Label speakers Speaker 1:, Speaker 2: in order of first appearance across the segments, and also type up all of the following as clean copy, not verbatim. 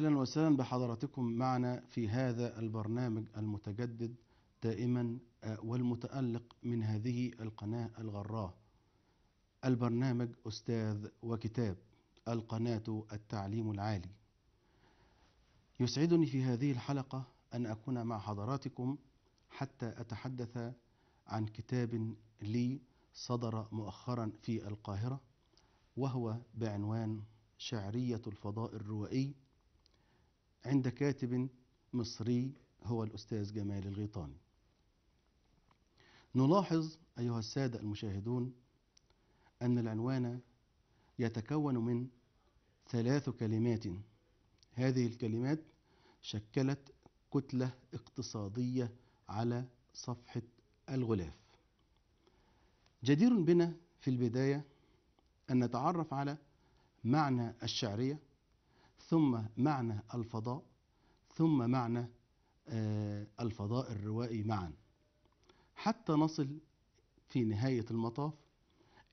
Speaker 1: أهلا وسهلا بحضراتكم معنا في هذا البرنامج المتجدد دائما والمتألق من هذه القناة الغراء، البرنامج أستاذ وكتاب، القناة التعليم العالي. يسعدني في هذه الحلقة أن أكون مع حضراتكم حتى أتحدث عن كتاب لي صدر مؤخرا في القاهرة، وهو بعنوان شعرية الفضاء الروائي عند كاتب مصري هو الأستاذ جمال الغيطاني. نلاحظ أيها السادة المشاهدون أن العنوان يتكون من 3 كلمات. هذه الكلمات شكلت كتلة اقتصادية على صفحة الغلاف. جدير بنا في البداية أن نتعرف على معنى الشعرية، ثم معنى الفضاء، ثم معنى الفضاء الروائي معا، حتى نصل في نهاية المطاف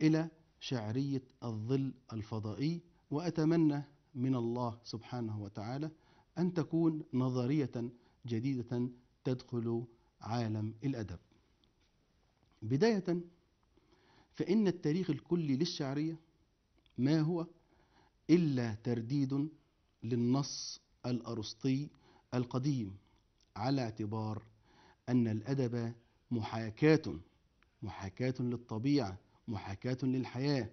Speaker 1: إلى شعرية الظل الفضائي. وأتمنى من الله سبحانه وتعالى أن تكون نظرية جديدة تدخل عالم الأدب. بداية، فإن التاريخ الكلي للشعرية ما هو إلا ترديد للنص الأرسطي القديم، على اعتبار أن الأدب محاكاة للطبيعة، محاكاة للحياة.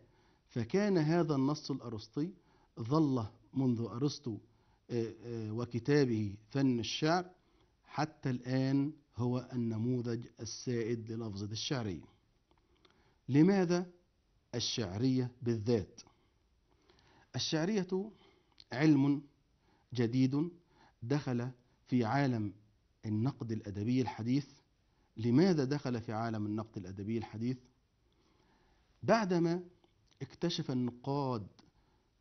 Speaker 1: فكان هذا النص الأرسطي ظل منذ أرسطو وكتابه فن الشعر حتى الآن هو النموذج السائد للفظة الشعرية. لماذا الشعرية بالذات؟ الشعرية علم جديد دخل في عالم النقد الأدبي الحديث. لماذا دخل في عالم النقد الأدبي الحديث؟ بعدما اكتشف النقاد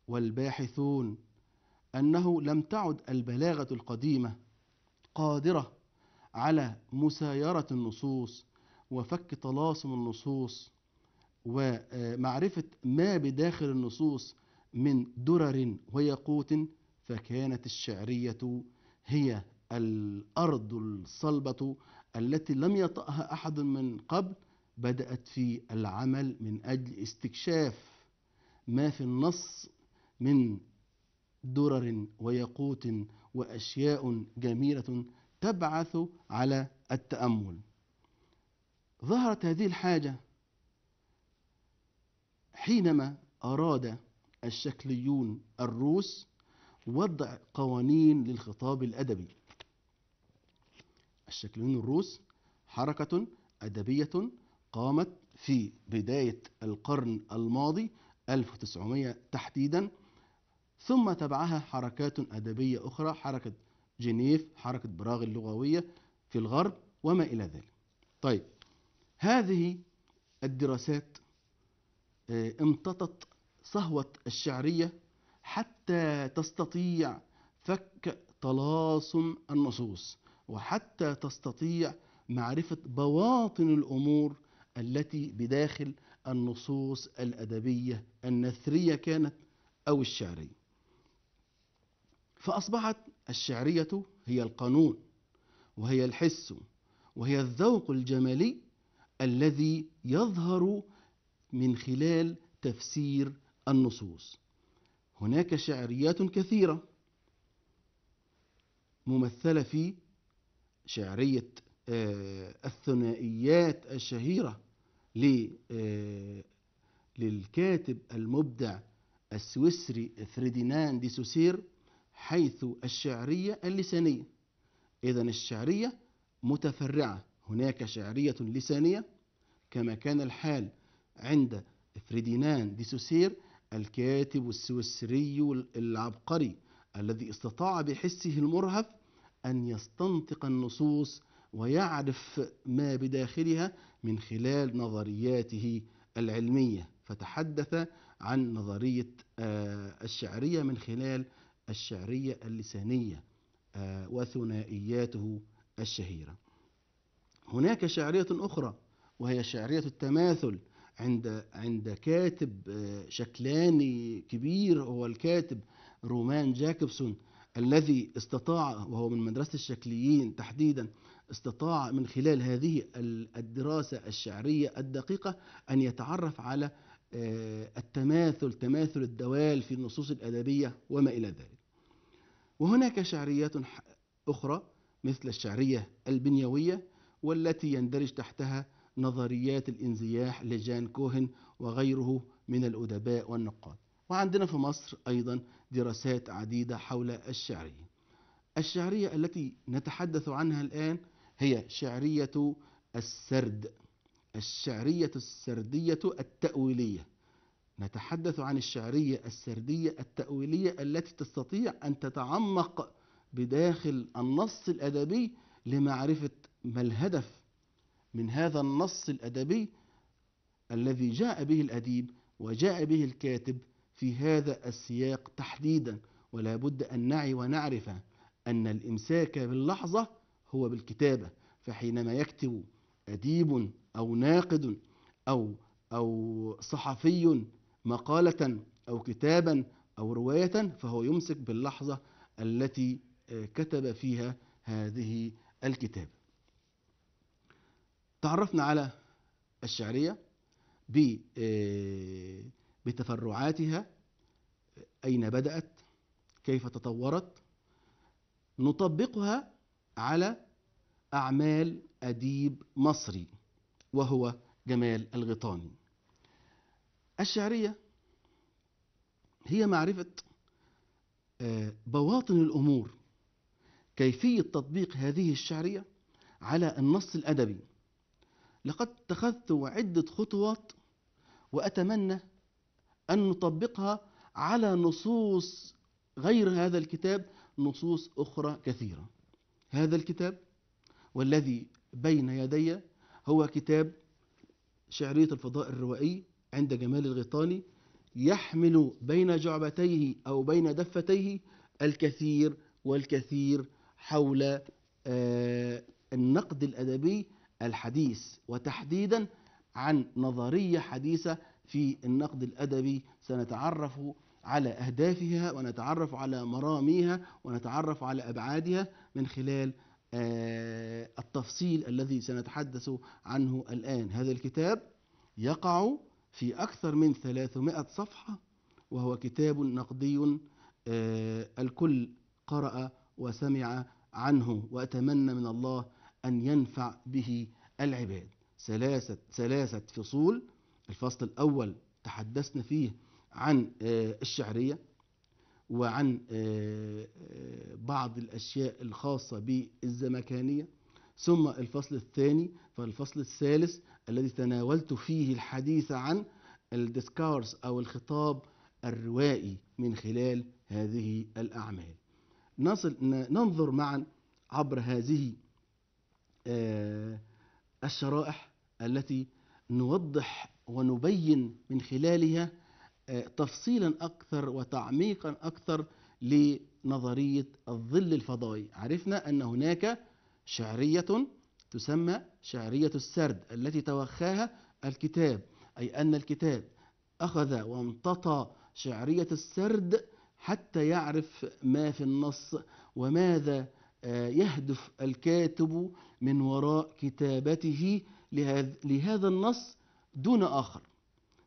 Speaker 1: والباحثون أنه لم تعد البلاغة القديمة قادرة على مسايرة النصوص وفك طلاسم النصوص ومعرفة ما بداخل النصوص من درر وياقوت، فكانت الشعرية هي الأرض الصلبة التي لم يطأها أحد من قبل. بدأت في العمل من أجل استكشاف ما في النص من درر وياقوت وأشياء جميلة تبعث على التأمل. ظهرت هذه الحاجة حينما أراد الشكليون الروس وضع قوانين للخطاب الأدبي. الشكليون الروس حركة أدبية قامت في بداية القرن الماضي 1900 تحديدا، ثم تبعها حركات أدبية أخرى، حركة جنيف، حركة براغ اللغوية في الغرب وما إلى ذلك. طيب، هذه الدراسات امتطت صهوة الشعرية حتى تستطيع فك طلاسم النصوص، وحتى تستطيع معرفة بواطن الأمور التي بداخل النصوص الأدبية النثرية كانت أو الشعرية. فأصبحت الشعرية هي القانون، وهي الحس، وهي الذوق الجمالي الذي يظهر من خلال تفسير النصوص. هناك شعريات كثيرة ممثلة في شعرية الثنائيات الشهيرة للكاتب المبدع السويسري فريديناند دي سوسير، حيث الشعرية اللسانية. إذن الشعرية متفرعة، هناك شعرية لسانية كما كان الحال عند فريديناند دي سوسير، الكاتب السويسري العبقري الذي استطاع بحسه المرهف أن يستنطق النصوص ويعرف ما بداخلها من خلال نظرياته العلمية. فتحدث عن نظرية الشعرية من خلال الشعرية اللسانية وثنائياته الشهيرة. هناك شعرية أخرى وهي شعرية التماثل عند كاتب شكلاني كبير، هو الكاتب رومان جاكوبسون الذي استطاع، وهو من مدرسة الشكليين تحديدا، استطاع من خلال هذه الدراسة الشعرية الدقيقة أن يتعرف على تماثل الدوال في النصوص الأدبية وما إلى ذلك. وهناك شعريات أخرى مثل الشعرية البنيوية، والتي يندرج تحتها نظريات الانزياح لجان كوهن وغيره من الأدباء والنقاد. وعندنا في مصر أيضا دراسات عديدة حول الشعرية. الشعرية التي نتحدث عنها الآن هي شعرية السرد، الشعرية السردية التأويلية. نتحدث عن الشعرية السردية التأويلية التي تستطيع أن تتعمق بداخل النص الأدبي لمعرفة ما الهدف من هذا النص الأدبي الذي جاء به الأديب وجاء به الكاتب في هذا السياق تحديدا. ولا بد أن نعي ونعرف أن الإمساك باللحظة هو بالكتابة. فحينما يكتب أديب أو ناقد أو صحفي مقالة أو كتابا أو رواية، فهو يمسك باللحظة التي كتب فيها هذه الكتاب. تعرفنا على الشعرية بتفرعاتها، أين بدأت، كيف تطورت، نطبقها على أعمال أديب مصري وهو جمال الغيطاني. الشعرية هي معرفة بواطن الأمور، كيفية تطبيق هذه الشعرية على النص الأدبي. لقد اتخذت عدة خطوات وأتمنى أن نطبقها على نصوص غير هذا الكتاب، نصوص أخرى كثيرة. هذا الكتاب والذي بين يدي هو كتاب شعرية الفضاء الروائي عند جمال الغيطاني، يحمل بين جعبتيه أو بين دفتيه الكثير والكثير حول النقد الأدبي الحديث، وتحديدا عن نظرية حديثة في النقد الأدبي. سنتعرف على أهدافها ونتعرف على مراميها ونتعرف على أبعادها من خلال التفصيل الذي سنتحدث عنه الآن. هذا الكتاب يقع في أكثر من 300 صفحة، وهو كتاب نقدي الكل قرأ وسمع عنه، وأتمنى من الله أن ينفع به العباد. ثلاثة فصول. الفصل الأول تحدثنا فيه عن الشعرية وعن بعض الأشياء الخاصة بالزمكانية. ثم الفصل الثاني فالفصل الثالث الذي تناولت فيه الحديث عن الديسكورس أو الخطاب الروائي من خلال هذه الأعمال. ننظر معا عبر هذه الشرائح التي نوضح ونبين من خلالها تفصيلا أكثر وتعميقا أكثر لنظرية الظل الفضائي. عرفنا أن هناك شعرية تسمى شعرية السرد التي توخاها الكتاب، أي أن الكتاب أخذ وامتطى شعرية السرد حتى يعرف ما في النص وماذا يهدف الكاتب من وراء كتابته لهذا النص دون آخر.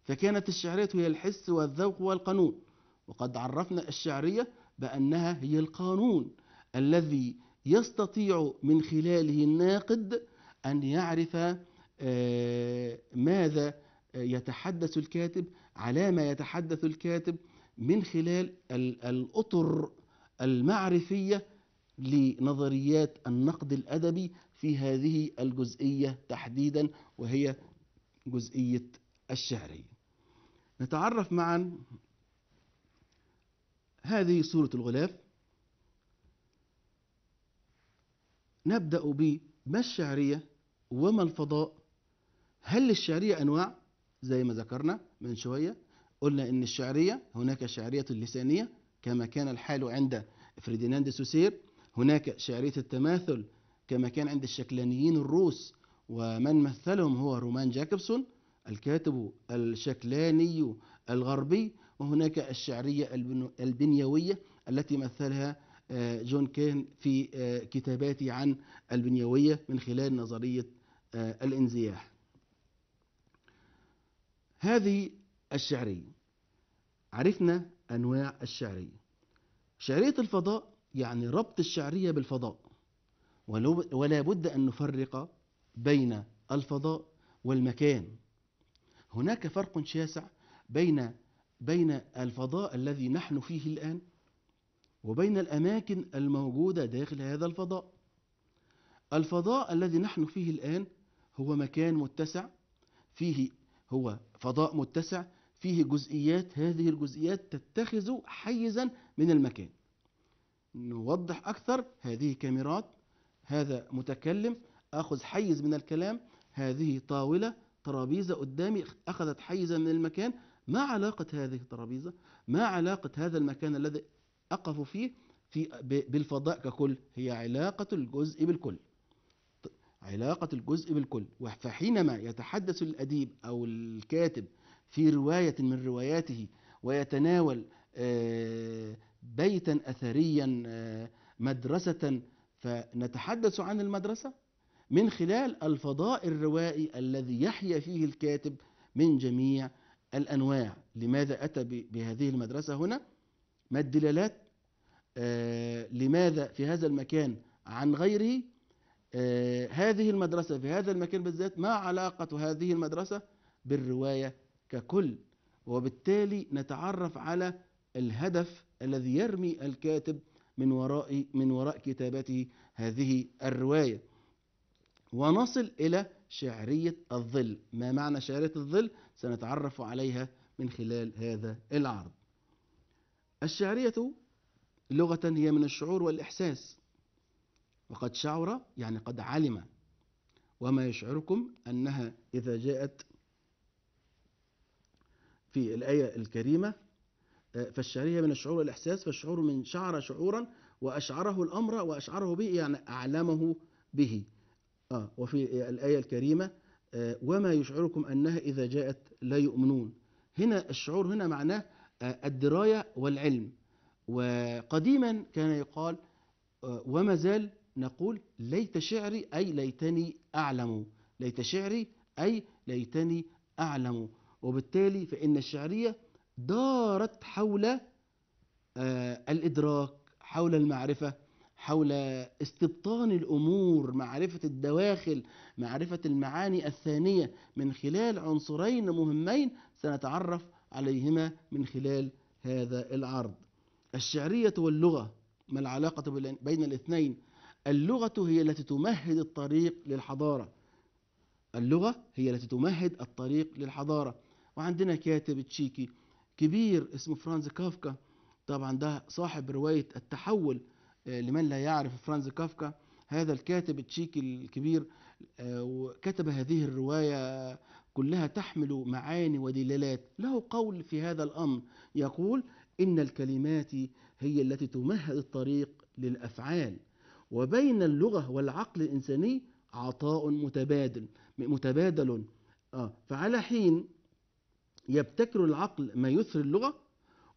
Speaker 1: فكانت الشعرية هي الحس والذوق والقانون، وقد عرفنا الشعرية بأنها هي القانون الذي يستطيع من خلاله الناقد أن يعرف ماذا يتحدث الكاتب، على ما يتحدث الكاتب، من خلال الأطر المعرفية لنظريات النقد الأدبي في هذه الجزئية تحديدا، وهي جزئية الشعرية. نتعرف معا. هذه صورة الغلاف. نبدأ بما الشعرية وما الفضاء. هل الشعرية أنواع؟ زي ما ذكرنا من شوية، قلنا إن الشعرية هناك شعرية اللسانية كما كان الحال عند فرديناند سوسير، هناك شعرية التماثل كما كان عند الشكلانيين الروس، ومن مثلهم هو رومان جاكوبسون الكاتب الشكلاني الغربي، وهناك الشعرية البنيوية التي مثلها جون كين في كتاباته عن البنيوية من خلال نظرية الانزياح. هذه الشعرية. عرفنا أنواع الشعرية. شعرية الفضاء يعني ربط الشعرية بالفضاء، ولا بد أن نفرق بين الفضاء والمكان. هناك فرق شاسع بين الفضاء الذي نحن فيه الآن وبين الأماكن الموجودة داخل هذا الفضاء. الفضاء الذي نحن فيه الآن هو مكان متسع، هو فضاء متسع فيه جزئيات، هذه الجزئيات تتخذ حيزا من المكان. نوضح أكثر، هذه كاميرات، هذا متكلم أخذ حيز من الكلام، هذه طاولة ترابيزة قدامي أخذت حيزا من المكان. ما علاقة هذه الترابيزة، ما علاقة هذا المكان الذي أقف فيه بالفضاء ككل؟ هي علاقة الجزء بالكل، علاقة الجزء بالكل. فحينما يتحدث الأديب أو الكاتب في رواية من رواياته ويتناول بيتا أثريا، مدرسة، فنتحدث عن المدرسة من خلال الفضاء الروائي الذي يحيا فيه الكاتب من جميع الأنواع. لماذا أتى بهذه المدرسة هنا؟ ما الدلالات؟ لماذا في هذا المكان عن غيره؟ هذه المدرسة في هذا المكان بالذات، ما علاقة هذه المدرسة بالرواية ككل؟ وبالتالي نتعرف على الهدف الذي يرمي الكاتب من وراء كتابته هذه الرواية، ونصل إلى شعرية الظل. ما معنى شعرية الظل؟ سنتعرف عليها من خلال هذا العرض. الشعرية لغة هي من الشعور والإحساس، وقد شعر يعني قد علم، وما يشعركم أنها إذا جاءت في الآية الكريمة فالشعرية من الشعور والإحساس، فالشعور من شعر شعورا وأشعره الأمر وأشعره به يعني أعلمه به. وفي الآية الكريمة وما يشعركم أنها إذا جاءت لا يؤمنون. هنا الشعور هنا معناه الدراية والعلم. وقديما كان يقال وما زال نقول ليت شعري أي ليتني أعلم، ليت شعري أي ليتني أعلم. وبالتالي فإن الشعرية دارت حول الإدراك، حول المعرفة، حول استبطان الأمور، معرفة الدواخل، معرفة المعاني الثانية من خلال عنصرين مهمين سنتعرف عليهما من خلال هذا العرض. الشعرية واللغة، ما العلاقة بين الاثنين؟ اللغة هي التي تمهد الطريق للحضارة، اللغة هي التي تمهد الطريق للحضارة. وعندنا كاتب تشيكي كبير اسمه فرانز كافكا، طبعا ده صاحب رواية التحول. لمن لا يعرف فرانز كافكا، هذا الكاتب التشيكي الكبير كتب هذه الرواية كلها تحمل معاني ودلالات. له قول في هذا الأمر، يقول إن الكلمات هي التي تمهد الطريق للأفعال، وبين اللغة والعقل الإنساني عطاء متبادل. فعلى حين يبتكر العقل ما يثري اللغة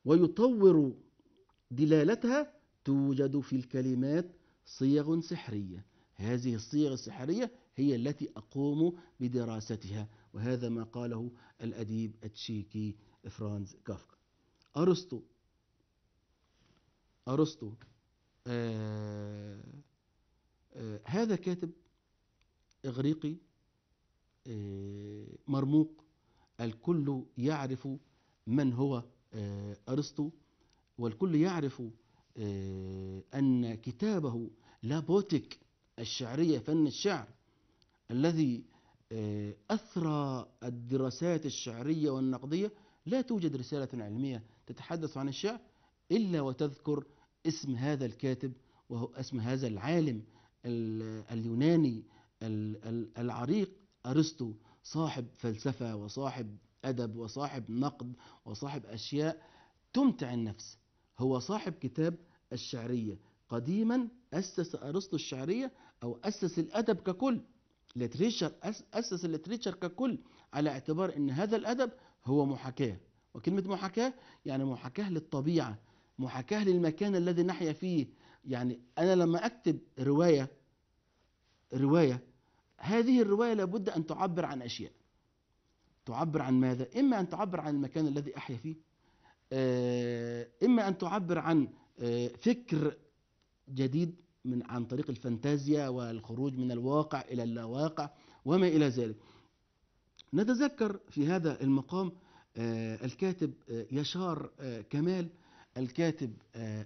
Speaker 1: ويطور دلالتها، توجد في الكلمات صيغ سحرية. هذه الصيغ السحرية هي التي أقوم بدراستها، وهذا ما قاله الأديب التشيكي فرانز كافكا. أرسطو هذا كاتب إغريقي مرموق، الكل يعرف من هو أرسطو، والكل يعرف أن كتابه لابوتيك الشعرية، فن الشعر الذي أثرى الدراسات الشعرية والنقدية. لا توجد رسالة علمية تتحدث عن الشعر إلا وتذكر اسم هذا الكاتب، وهو اسم هذا العالم اليوناني العريق أرسطو، صاحب فلسفة وصاحب أدب وصاحب نقد وصاحب أشياء تمتع النفس. هو صاحب كتاب الشعرية. قديما أسس أرسطو الشعرية، أو أسس الأدب ككل، أسس الليتريتشر ككل، على اعتبار أن هذا الأدب هو محاكاة. وكلمة محاكاة يعني محاكاة للطبيعة، محاكاة للمكان الذي نحيا فيه، يعني أنا لما أكتب رواية، هذه الرواية لابد أن تعبر عن أشياء. تعبر عن ماذا؟ إما أن تعبر عن المكان الذي أحيا فيه، إما أن تعبر عن فكر جديد عن طريق الفانتازيا والخروج من الواقع إلى اللاواقع وما إلى ذلك. نتذكر في هذا المقام الكاتب يشار كمال، الكاتب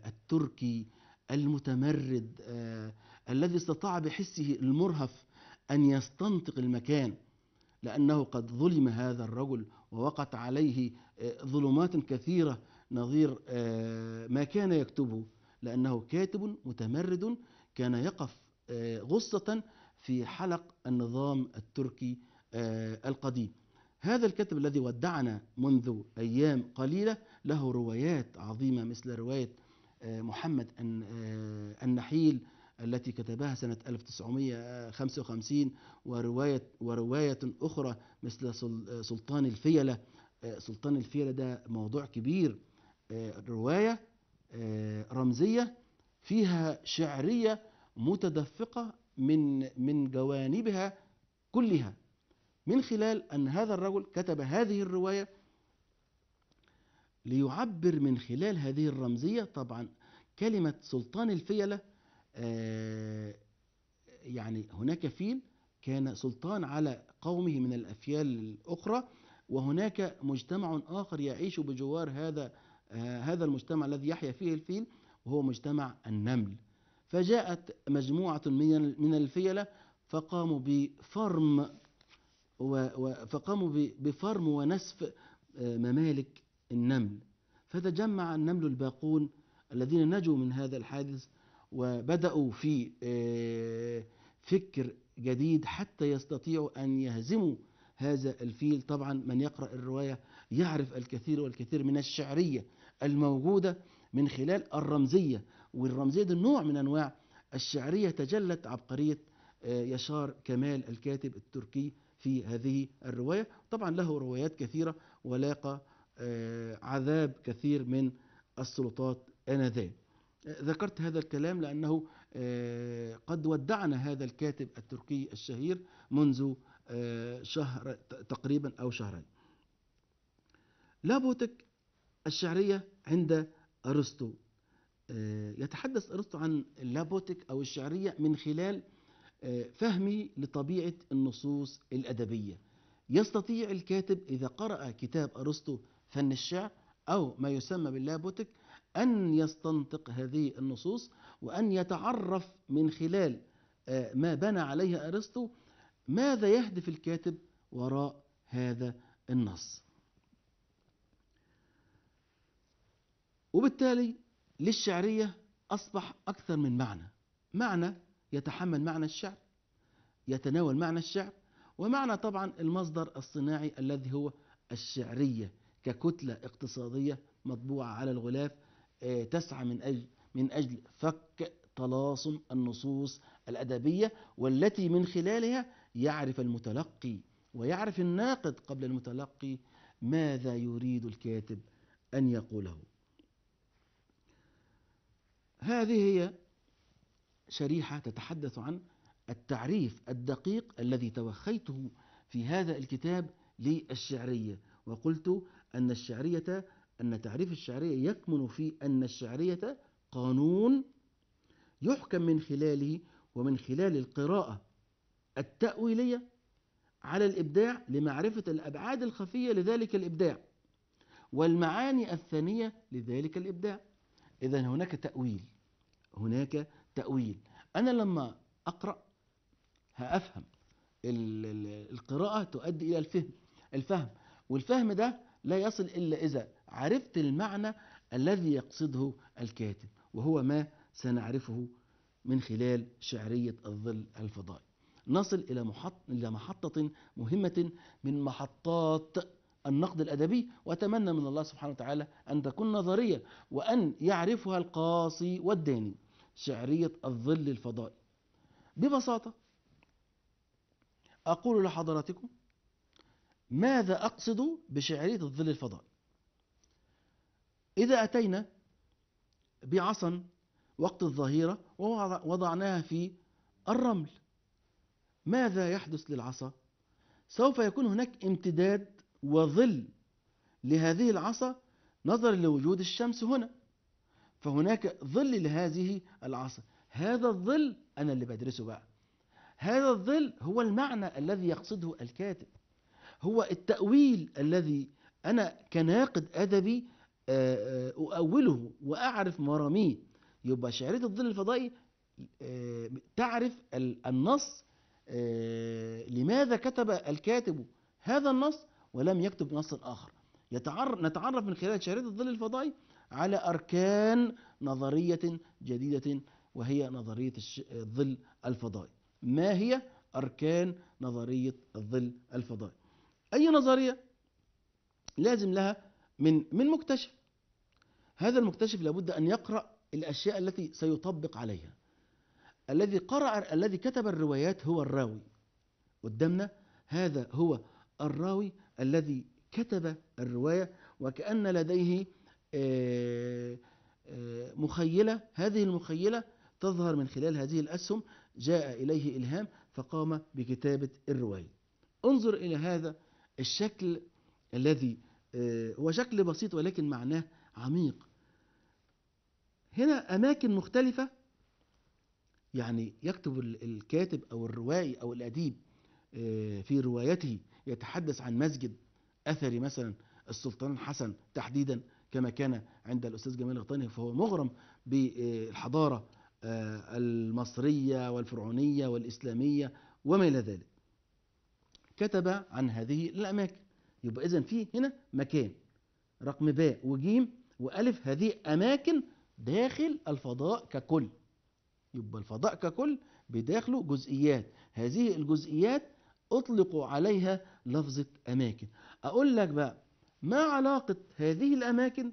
Speaker 1: التركي المتمرد الذي استطاع بحسه المرهف أن يستنطق المكان، لأنه قد ظلم هذا الرجل ووقعت عليه ظلمات كثيرة نظير ما كان يكتبه، لأنه كاتب متمرد كان يقف غصة في حلق النظام التركي القديم. هذا الكاتب الذي ودعنا منذ أيام قليلة له روايات عظيمة مثل رواية محمد النحيل التي كتبها سنة 1955، ورواية أخرى مثل سلطان الفيلة. سلطان الفيلة ده موضوع كبير، رواية رمزية فيها شعرية متدفقة من جوانبها كلها، من خلال أن هذا الرجل كتب هذه الرواية ليعبر من خلال هذه الرمزية. طبعا كلمة سلطان الفيلة يعني هناك فيل كان سلطان على قومه من الأفيال الأخرى، وهناك مجتمع آخر يعيش بجوار هذا المجتمع الذي يحيا فيه الفيل، وهو مجتمع النمل. فجاءت مجموعة من الفيلة فقاموا بفرم ونسف ممالك النمل، فتجمع النمل الباقون الذين نجوا من هذا الحادث وبدأوا في فكر جديد حتى يستطيعوا أن يهزموا هذا الفيل. طبعا من يقرأ الرواية يعرف الكثير والكثير من الشعرية الموجودة من خلال الرمزية، والرمزية دي نوع من أنواع الشعرية. تجلت عبقرية يشار كمال الكاتب التركي في هذه الرواية. طبعا له روايات كثيرة ولاقى عذاب كثير من السلطات آنذاك. ذكرت هذا الكلام لأنه قد ودعنا هذا الكاتب التركي الشهير منذ شهر تقريبا أو شهرين. لابوتك الشعرية عند أرسطو. يتحدث أرسطو عن لابوتك أو الشعرية من خلال فهمه لطبيعة النصوص الأدبية. يستطيع الكاتب إذا قرأ كتاب أرسطو فن الشعر أو ما يسمى باللابوتك أن يستنطق هذه النصوص، وأن يتعرف من خلال ما بنى عليه أرسطو ماذا يهدف الكاتب وراء هذا النص. وبالتالي للشعرية أصبح أكثر من معنى يتحمل معنى الشعر، يتناول معنى الشعر، ومعنى طبعا المصدر الصناعي الذي هو الشعرية ككتلة اقتصادية مطبوعة على الغلاف تسعى من أجل فك طلاسم النصوص الأدبية، والتي من خلالها يعرف المتلقي ويعرف الناقد قبل المتلقي ماذا يريد الكاتب أن يقوله. هذه هي شريحة تتحدث عن التعريف الدقيق الذي توخيته في هذا الكتاب للشعرية، وقلت أن تعريف الشعرية يكمن في أن الشعرية قانون يحكم من خلاله ومن خلال القراءة التأويلية على الإبداع لمعرفة الأبعاد الخفية لذلك الإبداع والمعاني الثانية لذلك الإبداع. إذن هناك تأويل. أنا لما أقرأ هأفهم، القراءة تؤدي إلى الفهم، والفهم ده لا يصل إلا إذا عرفت المعنى الذي يقصده الكاتب، وهو ما سنعرفه من خلال شعرية الظل الفضائي. نصل إلى محطة مهمة من محطات النقد الأدبي، وأتمنى من الله سبحانه وتعالى أن تكون نظرية وأن يعرفها القاصي والداني. شعرية الظل الفضائي ببساطة أقول لحضراتكم ماذا أقصد بشعرية الظل الفضائي. إذا أتينا بعصا وقت الظهيرة ووضعناها في الرمل، ماذا يحدث للعصا؟ سوف يكون هناك امتداد وظل لهذه العصا نظرا لوجود الشمس هنا، فهناك ظل لهذه العصا. هذا الظل أنا اللي بدرسه بقى. هذا الظل هو المعنى الذي يقصده الكاتب، هو التأويل الذي أنا كناقد أدبي أؤوله وأعرف مراميه. يبقى شعرية الظل الفضائي تعرف النص، لماذا كتب الكاتب هذا النص ولم يكتب نصا آخر. نتعرف من خلال شعرية الظل الفضائي على أركان نظرية جديدة، وهي نظرية الظل الفضائي. ما هي أركان نظرية الظل الفضائي؟ أي نظرية لازم لها من مكتشف. هذا المكتشف لابد أن يقرأ الأشياء التي سيطبق عليها. الذي كتب الروايات هو الراوي قدامنا، هذا هو الراوي الذي كتب الرواية، وكأن لديه مخيلة. هذه المخيلة تظهر من خلال هذه الأسهم، جاء إليه إلهام فقام بكتابة الرواية. انظر إلى هذا الشكل الذي هو شكل بسيط ولكن معناه عميق. هنا أماكن مختلفة، يعني يكتب الكاتب أو الروائي أو الأديب في روايته يتحدث عن مسجد أثري مثلا السلطان الحسن تحديدا، كما كان عند الأستاذ جمال الغيطاني، فهو مغرم بالحضارة المصرية والفرعونية والإسلامية وما إلى ذلك. كتب عن هذه الأماكن. يبقى إذن في هنا مكان، رقم باء وجيم وألف، هذه أماكن داخل الفضاء ككل. يبقى الفضاء ككل بداخله جزئيات، هذه الجزئيات أطلقوا عليها لفظة أماكن. أقول لك بقى، ما علاقة هذه الأماكن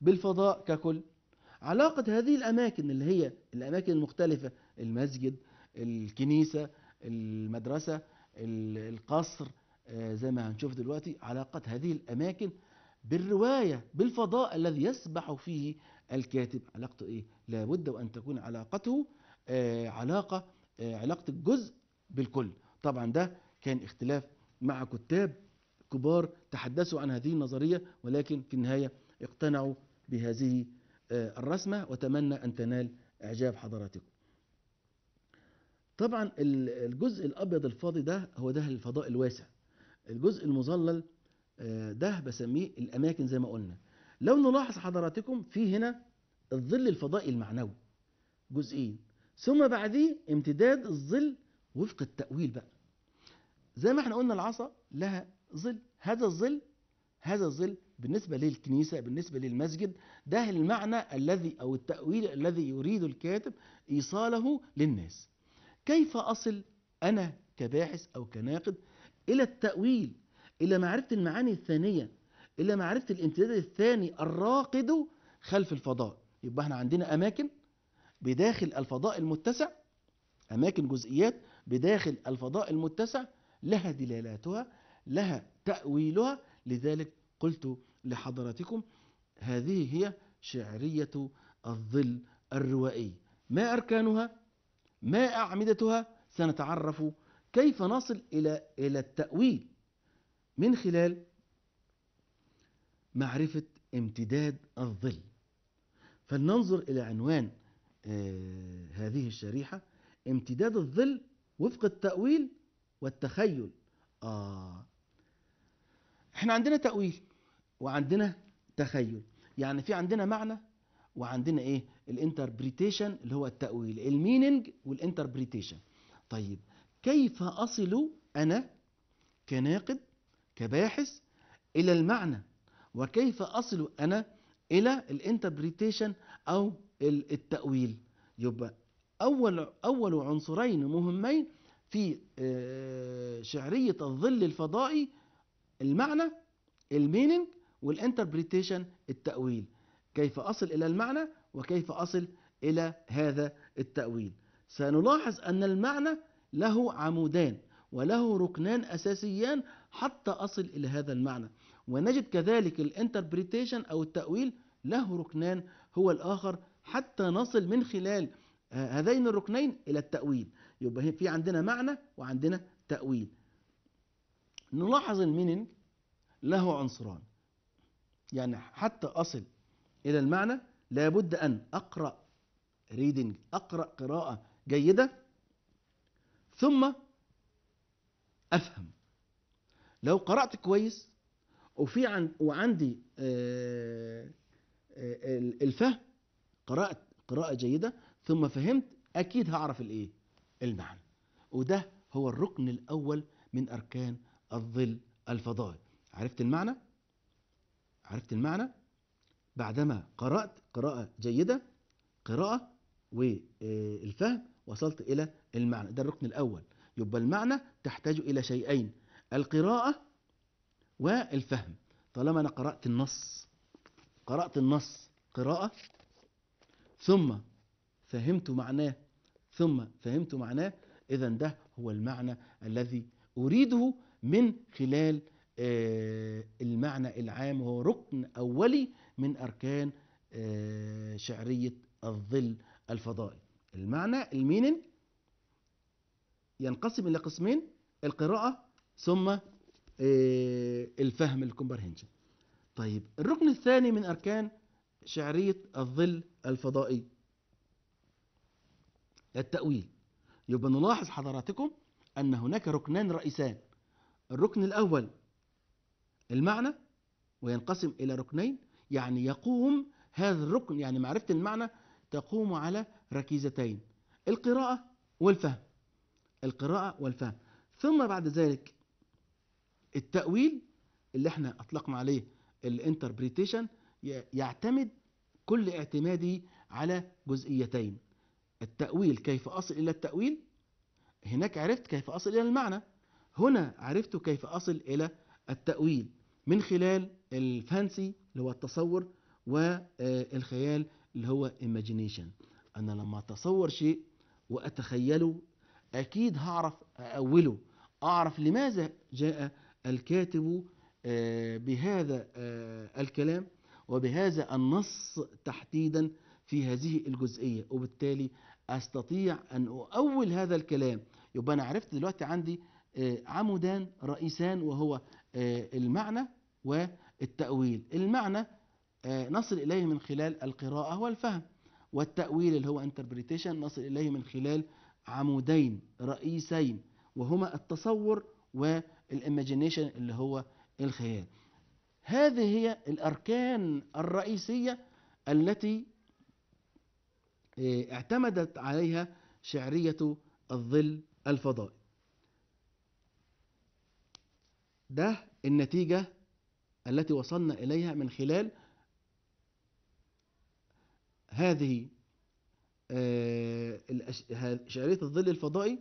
Speaker 1: بالفضاء ككل؟ علاقة هذه الأماكن اللي هي الأماكن المختلفة، المسجد، الكنيسة، المدرسة، القصر، زي ما هنشوف دلوقتي، علاقة هذه الأماكن بالرواية، بالفضاء الذي يسبح فيه الكاتب. علاقته إيه؟ لابد وأن تكون علاقته علاقة الجزء بالكل. طبعا ده كان اختلاف مع كتاب كبار تحدثوا عن هذه النظرية، ولكن في النهاية اقتنعوا بهذه الرسمة، وأتمنى أن تنال إعجاب حضراتكم. طبعا الجزء الأبيض الفاضي ده هو ده الفضاء الواسع. الجزء المظلل ده بسميه الأماكن زي ما قلنا. لو نلاحظ حضراتكم في هنا الظل الفضائي المعنوي جزئين، ثم بعديه امتداد الظل وفق التأويل بقى. زي ما احنا قلنا العصا لها ظل، هذا الظل بالنسبة للكنيسة، بالنسبة للمسجد، ده المعنى الذي أو التأويل الذي يريد الكاتب إيصاله للناس. كيف أصل أنا كباحث أو كناقد إلى التأويل، إلى معرفة المعاني الثانية، إلى معرفة الامتداد الثاني الراقد خلف الفضاء؟ يبقى احنا عندنا أماكن بداخل الفضاء المتسع، أماكن جزئيات بداخل الفضاء المتسع لها دلالاتها، لها تأويلها. لذلك قلت لحضراتكم هذه هي شعرية الظل الروائي. ما أركانها؟ ما أعمدتها؟ سنتعرف كيف نصل إلى التأويل من خلال معرفة امتداد الظل. فلننظر إلى عنوان هذه الشريحة: امتداد الظل وفق التأويل والتخيل. احنا عندنا تأويل وعندنا تخيل، يعني في عندنا معنى وعندنا ايه؟ الانتربريتيشن اللي هو التأويل، المينينج والانتربريتيشن. طيب كيف أصل أنا كناقد كباحث إلى المعنى، وكيف أصل أنا إلى الانتربريتيشن أو التأويل؟ يبقى أول عنصرين مهمين في شعرية الظل الفضائي: المعنى المينينج، والانتربريتيشن التأويل. كيف أصل إلى المعنى وكيف أصل إلى هذا التأويل؟ سنلاحظ أن المعنى له عمودان وله ركنان أساسيان حتى أصل إلى هذا المعنى، ونجد كذلك الانتربريتيشن أو التأويل له ركنان، هو الآخر حتى نصل من خلال هذين الركنين إلى التأويل. يبقى في عندنا معنى وعندنا تأويل. نلاحظ المينينج له عنصران، يعني حتى أصل إلى المعنى لابد أن أقرأ ريدنج، أقرأ قراءة جيدة، ثم أفهم. لو قرأت كويس وعندي الفهم، قرأت قراءة جيدة ثم فهمت، أكيد هعرف الإيه؟ المعنى. وده هو الركن الأول من أركان الظل الفضائي. عرفت المعنى؟ عرفت المعنى بعدما قرأت قراءة جيدة، قراءة والفهم، وصلت إلى المعنى. ده الركن الأول. يبقى المعنى تحتاج إلى شيئين: القراءة والفهم. طالما أنا قرأت النص قراءة، ثم فهمت معناه، إذن ده هو المعنى الذي أريده من خلال المعنى العام، وهو ركن أولي من أركان شعرية الظل الفضائي. المعنى المينين ينقسم إلى قسمين: القراءة ثم الفهم الكومبرهنشن. طيب الركن الثاني من أركان شعرية الظل الفضائي التأويل. يبقى نلاحظ حضراتكم أن هناك ركنان رئيسان: الركن الأول المعنى، وينقسم إلى ركنين. يعني يقوم هذا الركن، يعني معرفة المعنى، تقوم على ركيزتين: القراءة والفهم. القراءة والفهم. ثم بعد ذلك التأويل اللي احنا أطلقنا عليه الانتربريتيشن، يعتمد كل اعتماده على جزئيتين: التأويل، كيف أصل إلى التأويل. هناك عرفت كيف أصل إلى المعنى، هنا عرفت كيف أصل إلى التأويل من خلال الفانسي اللي هو التصور، والخيال اللي هو imagination. أنا لما أتصور شيء وأتخيله أكيد هعرف أأوله، أعرف لماذا جاء الكاتب بهذا الكلام وبهذا النص تحديدا في هذه الجزئية، وبالتالي أستطيع أن أؤول هذا الكلام. يبقى أنا عرفت دلوقتي عندي عمودان رئيسان، وهو المعنى والتأويل. المعنى نصل إليه من خلال القراءة والفهم، والتأويل اللي هو interpretation نصل إليه من خلال عمودين رئيسين، وهما التصور والإيماجينيشن اللي هو الخيال. هذه هي الأركان الرئيسية التي اعتمدت عليها شعرية الظل الفضائي. ده النتيجة التي وصلنا إليها من خلال هذه شعرية الظل الفضائي.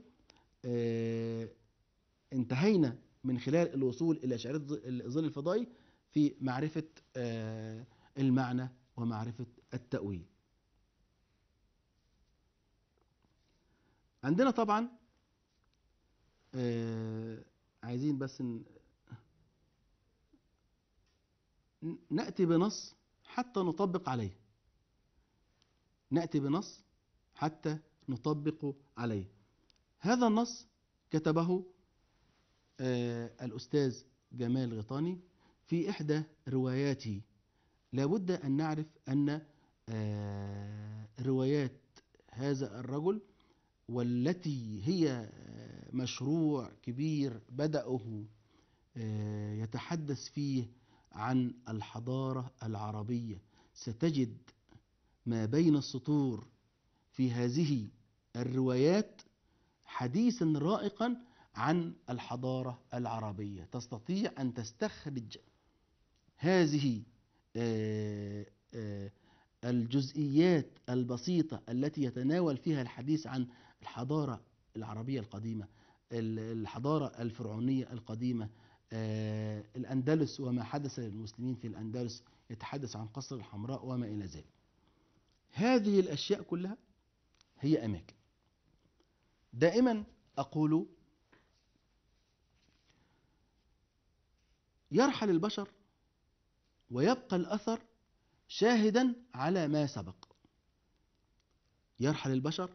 Speaker 1: انتهينا من خلال الوصول إلى شعرية الظل الفضائي في معرفة المعنى ومعرفة التأويل. عندنا طبعا عايزين بس نأتي بنص حتى نطبق عليه، نأتي بنص حتى نطبق عليه. هذا النص كتبه الأستاذ جمال غيطاني في إحدى رواياته. لابد أن نعرف أن روايات هذا الرجل، والتي هي مشروع كبير بدأه يتحدث فيه عن الحضارة العربية، ستجد ما بين السطور في هذه الروايات حديثا رائقا عن الحضارة العربية. تستطيع أن تستخرج هذه الجزئيات البسيطة التي يتناول فيها الحديث عن الحضارة العربية القديمة، الحضارة الفرعونية القديمة، الأندلس وما حدث للمسلمين في الأندلس، يتحدث عن قصر الحمراء وما إلى ذلك. هذه الأشياء كلها هي أماكن. دائما أقول يرحل البشر ويبقى الأثر شاهدا على ما سبق. يرحل البشر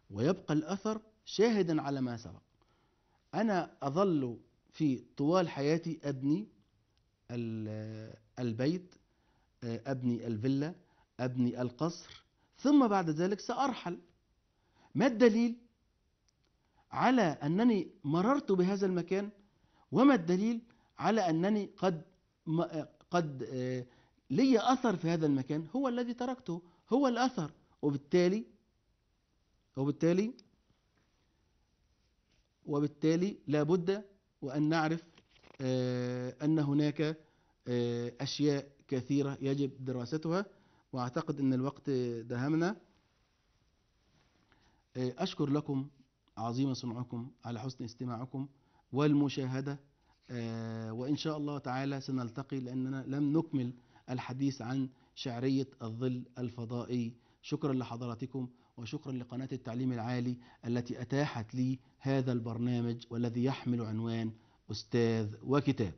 Speaker 1: ويبقى الأثر شاهدا على ما سبق. أنا أظل في طوال حياتي أبني البيت، أبني الفيلا، أبني القصر، ثم بعد ذلك سأرحل. ما الدليل على أنني مررت بهذا المكان؟ وما الدليل على أنني قد لي أثر في هذا المكان؟ هو الذي تركته، هو الأثر. وبالتالي لا بد وأن نعرف أن هناك أشياء كثيرة يجب دراستها. وأعتقد أن الوقت دهمنا. أشكر لكم عظيم صنعكم على حسن استماعكم والمشاهدة، وإن شاء الله تعالى سنلتقي، لأننا لم نكمل الحديث عن شعرية الظل الفضائي. شكرا لحضراتكم، وشكرا لقناة التعليم العالي التي أتاحت لي هذا البرنامج والذي يحمل عنوان أستاذ وكتاب.